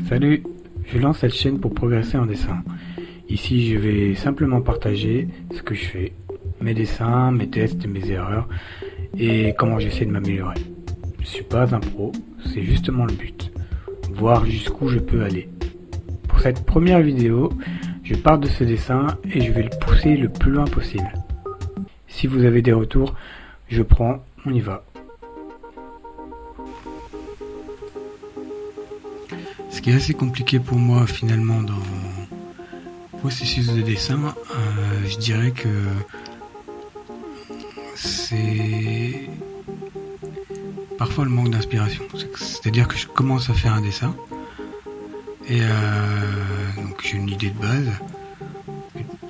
Salut, je lance cette chaîne pour progresser en dessin. Ici, je vais simplement partager ce que je fais, mes dessins, mes tests, mes erreurs et comment j'essaie de m'améliorer. Je suis pas un pro, c'est justement le but, voir jusqu'où je peux aller. Pour cette première vidéo, je pars de ce dessin et je vais le pousser le plus loin possible. Si vous avez des retours, je prends, on y va. Ce qui est assez compliqué pour moi finalement dans le processus de dessin, je dirais que c'est parfois le manque d'inspiration. C'est-à-dire que je commence à faire un dessin et donc j'ai une idée de base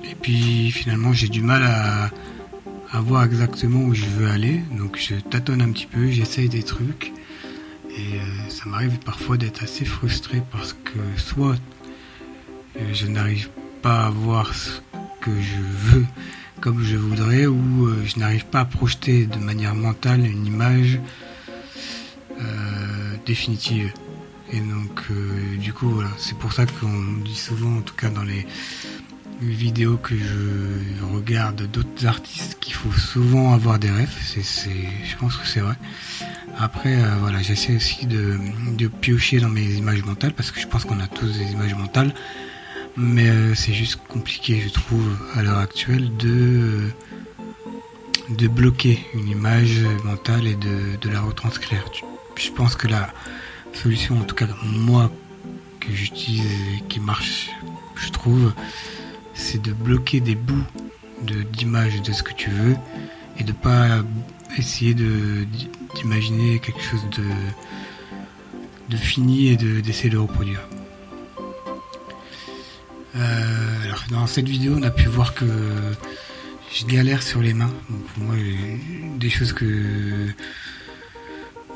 et puis finalement j'ai du mal à voir exactement où je veux aller, donc je tâtonne un petit peu, j'essaye des trucs et ça m'arrive parfois d'être assez frustré parce que soit je n'arrive pas à voir ce que je veux comme je voudrais ou je n'arrive pas à projeter de manière mentale une image définitive. Et donc du coup voilà, c'est pour ça qu'on dit souvent, en tout cas dans les vidéos que je regarde d'autres artistes, qu'il faut souvent avoir des refs. Je pense que c'est vrai. Après voilà, j'essaie aussi de piocher dans mes images mentales parce que je pense qu'on a tous des images mentales, mais c'est juste compliqué, je trouve, à l'heure actuelle de bloquer une image mentale et de la retranscrire. Je pense que la solution, en tout cas moi, que j'utilise et qui marche, je trouve, c'est de bloquer des bouts d'images de ce que tu veux et de pas essayer d'imaginer quelque chose de fini et d'essayer de reproduire. Alors dans cette vidéo, on a pu voir que je galère sur les mains. Donc pour moi, des choses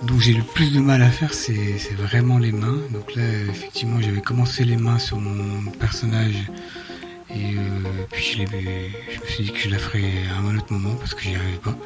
dont j'ai le plus de mal à faire, c'est vraiment les mains. Donc là, effectivement, j'avais commencé les mains sur mon personnage et puis je me suis dit que je la ferais à un autre moment parce que j'y arrivais pas.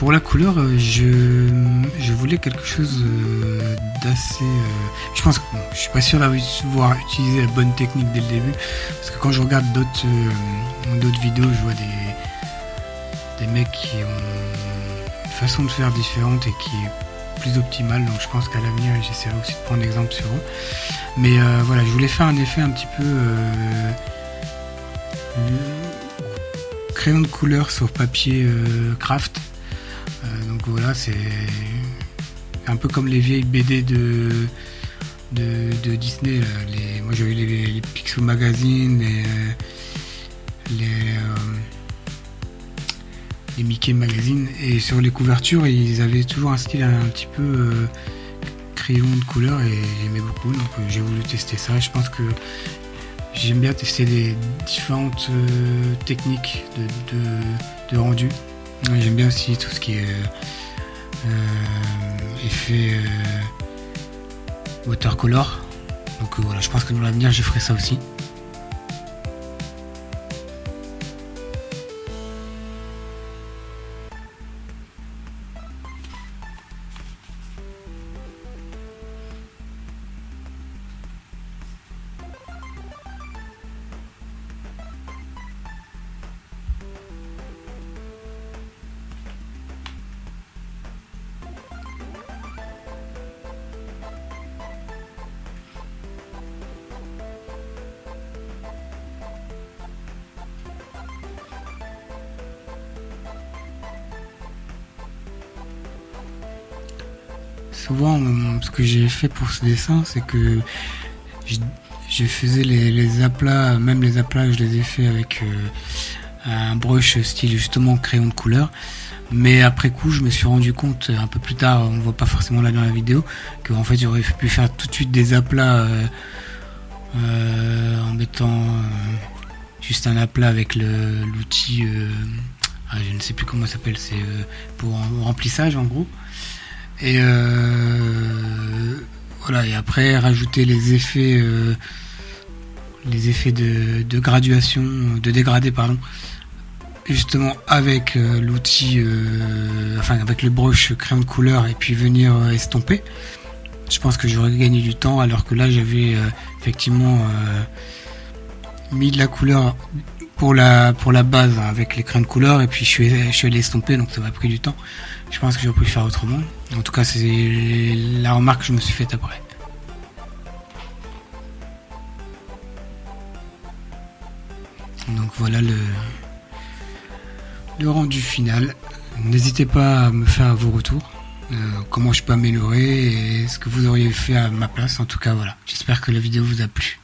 pour la couleur, je voulais quelque chose d'assez... je pense que je suis pas sûr d'avoir utilisé la bonne technique dès le début, parce que quand je regarde d'autres vidéos, je vois des mecs qui ont une façon de faire différente et qui est plus optimale, donc je pense qu'à l'avenir j'essaierai aussi de prendre exemple sur eux. Mais voilà, je voulais faire un effet un petit peu crayon de couleur sur papier craft. Donc voilà, c'est un peu comme les vieilles BD de Disney. Moi j'ai eu les Picsou Magazine, les Mickey Magazine, et sur les couvertures ils avaient toujours un style un petit peu crayon de couleur et j'aimais beaucoup, donc j'ai voulu tester ça. Je pense que j'aime bien tester des différentes techniques de rendu. J'aime bien aussi tout ce qui est effet watercolor. Donc voilà, je pense que dans l'avenir je ferai ça aussi. Souvent, ce que j'ai fait pour ce dessin, c'est que je faisais les aplats, même les aplats, je les ai fait avec un brush style justement crayon de couleur. Mais après coup, je me suis rendu compte un peu plus tard, on ne voit pas forcément là dans la vidéo, qu'en fait j'aurais pu faire tout de suite des aplats en mettant juste un aplat avec l'outil, je ne sais plus comment ça s'appelle, c'est pour remplissage en gros. Et voilà, et après rajouter les effets de graduation, de dégradé pardon, justement avec l'outil, avec le brush crayon de couleur, et puis venir estomper. Je pense que j'aurais gagné du temps, alors que là j'avais effectivement mis de la couleur pour la base avec les crayons de couleur, et puis je suis allé estomper, donc ça m'a pris du temps. Je pense que j'aurais pu le faire autrement. En tout cas, c'est la remarque que je me suis faite après. Donc voilà le rendu final. N'hésitez pas à me faire vos retours, comment je peux améliorer et ce que vous auriez fait à ma place. En tout cas, voilà. J'espère que la vidéo vous a plu.